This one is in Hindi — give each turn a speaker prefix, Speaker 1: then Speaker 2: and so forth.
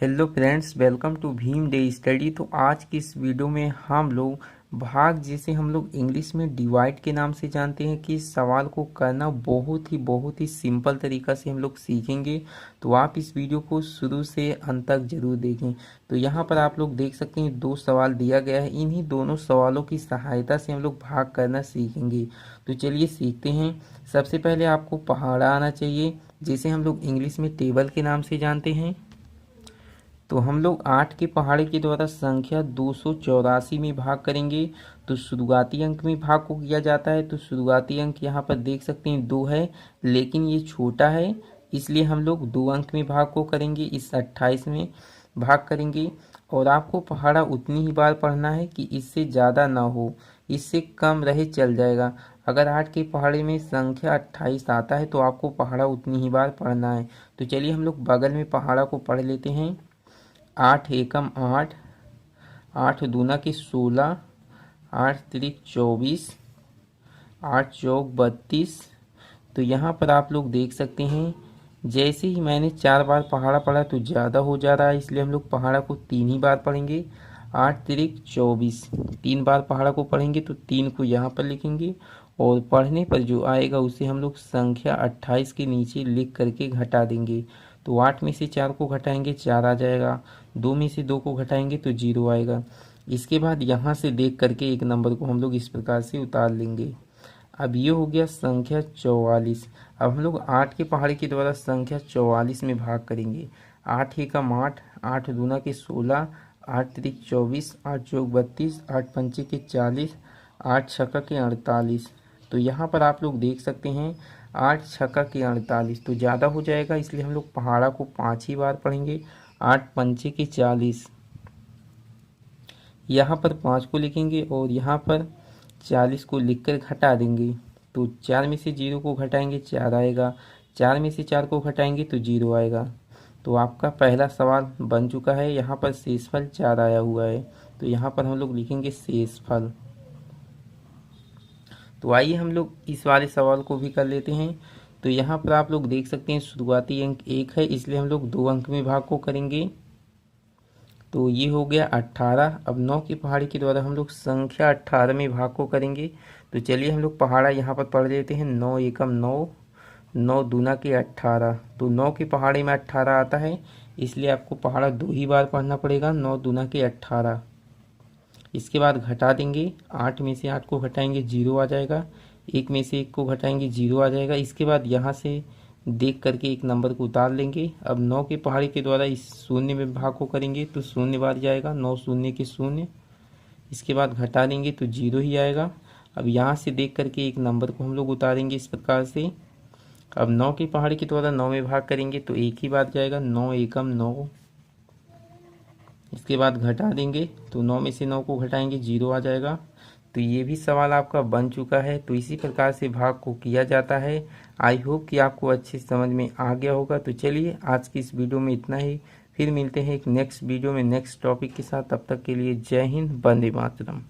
Speaker 1: Hello friends, welcome to Bhim day study. तो आज की इस वीडियो में हम लोग भाग, जिसे हम लोग इंग्लिश में डिवाइड के नाम से जानते हैं, कि इस सवाल को करना बहुत ही सिंपल तरीका से हम लोग सीखेंगे। तो आप इस वीडियो को शुरू से अंत तक जरूर देखें। तो यहाँ पर आप लोग देख सकते हैं 2 सवाल दिया गया है। इन्हीं दोनों सवालों की सहायता से हम लोग भाग करना सीखेंगे। तो चलिए सीखते हैं। सबसे पहले आपको पहाड़ा आना चाहिए, जिसे हम लोग इंग्लिश में टेबल के नाम से जानते हैं। तो हम लोग 8 के पहाड़े के द्वारा संख्या 284 में भाग करेंगे। तो शुरुआती अंक में भाग को किया जाता है। तो शुरुआती अंक यहाँ पर देख सकते हैं 2 है, लेकिन ये छोटा है, इसलिए हम लोग 2 अंक में भाग को करेंगे। इस 28 में भाग करेंगे। और आपको पहाड़ा उतनी ही बार पढ़ना है कि इससे ज़्यादा ना हो, इससे कम रहे चल जाएगा। अगर 8 के पहाड़े में संख्या 28 आता है तो आपको पहाड़ा उतनी ही बार पढ़ना है। तो चलिए हम लोग बगल में पहाड़ा को पढ़ लेते हैं। 8 एकम 8, 8 दूना की 16, 8 त्रिक 24, 8 चौक 32। तो यहाँ पर आप लोग देख सकते हैं, जैसे ही मैंने 4 बार पहाड़ा पढ़ा तो ज़्यादा हो जा रहा है, इसलिए हम लोग पहाड़ा को 3 ही बार पढ़ेंगे। 8 त्रिक 24, 3 बार पहाड़ा को पढ़ेंगे तो 3 को यहाँ पर लिखेंगे, और पढ़ने पर जो आएगा उसे हम लोग संख्या 28 के नीचे लिख करके घटा देंगे। तो 8 में से 4 को घटाएंगे 4 आ जाएगा, 2 में से 2 को घटाएंगे तो 0 आएगा। इसके बाद यहाँ से देख करके एक नंबर को हम लोग इस प्रकार से उतार लेंगे। अब ये हो गया संख्या 44। अब हम लोग 8 के पहाड़े के द्वारा संख्या 44 में भाग करेंगे। 8 एकम 8, 8 दूना के 16, 8 त्रिक 24, 8 चौक 32, 8 पंचे के 40, 8 छक्का के 48। तो यहाँ पर आप लोग देख सकते हैं 8 छक्का के 48 तो ज़्यादा हो जाएगा, इसलिए हम लोग पहाड़ा को 5 ही बार पढ़ेंगे। 8 पंचे के 40, यहाँ पर 5 को लिखेंगे और यहाँ पर 40 को लिखकर घटा देंगे। तो 4 में से 0 को घटाएंगे 4 आएगा, 4 में से 4 को घटाएंगे तो 0 आएगा। तो आपका पहला सवाल बन चुका है। यहाँ पर शेषफल 4 आया हुआ है, तो यहाँ पर हम लोग लिखेंगे शेषफल। तो आइए हम लोग इस वाले सवाल को भी कर लेते हैं। तो यहाँ पर आप लोग देख सकते हैं शुरुआती अंक 1 है, इसलिए हम लोग 2 अंक में भाग को करेंगे। तो ये हो गया 18। अब 9 की पहाड़ी के द्वारा हम लोग संख्या 18 में भाग को करेंगे। तो चलिए हम लोग पहाड़ा यहाँ पर पढ़ लेते हैं। 9 एकम 9, 9 दूना के 18। तो 9 की पहाड़ी में 18 आता है, इसलिए आपको पहाड़ा 2 ही बार पढ़ना पड़ेगा। 9 दूना के 18। इसके बाद घटा देंगे। 8 में से 8 को घटाएंगे 0 आ जाएगा, 1 में से 1 को घटाएंगे 0 आ जाएगा। इसके बाद यहाँ से देख करके एक नंबर को उतार लेंगे। अब 9 के पहाड़ी के द्वारा इस शून्य में भाग को करेंगे तो शून्य बार जाएगा, 9 शून्य के 0। इसके बाद घटा देंगे तो 0 ही आएगा। अब यहाँ से देख करके एक नंबर को हम लोग उतारेंगे इस प्रकार से। अब 9 की पहाड़ी के द्वारा 9 में भाग करेंगे तो एक ही बात जाएगा, 9 एकम 9। इसके बाद घटा देंगे तो 9 में से 9 को घटाएंगे 0 आ जाएगा। तो ये भी सवाल आपका बन चुका है। तो इसी प्रकार से भाग को किया जाता है। आई होप कि आपको अच्छे समझ में आ गया होगा। तो चलिए आज की इस वीडियो में इतना ही, फिर मिलते हैं एक नेक्स्ट वीडियो में नेक्स्ट टॉपिक के साथ। तब तक के लिए जय हिंद, वंदे मातरम।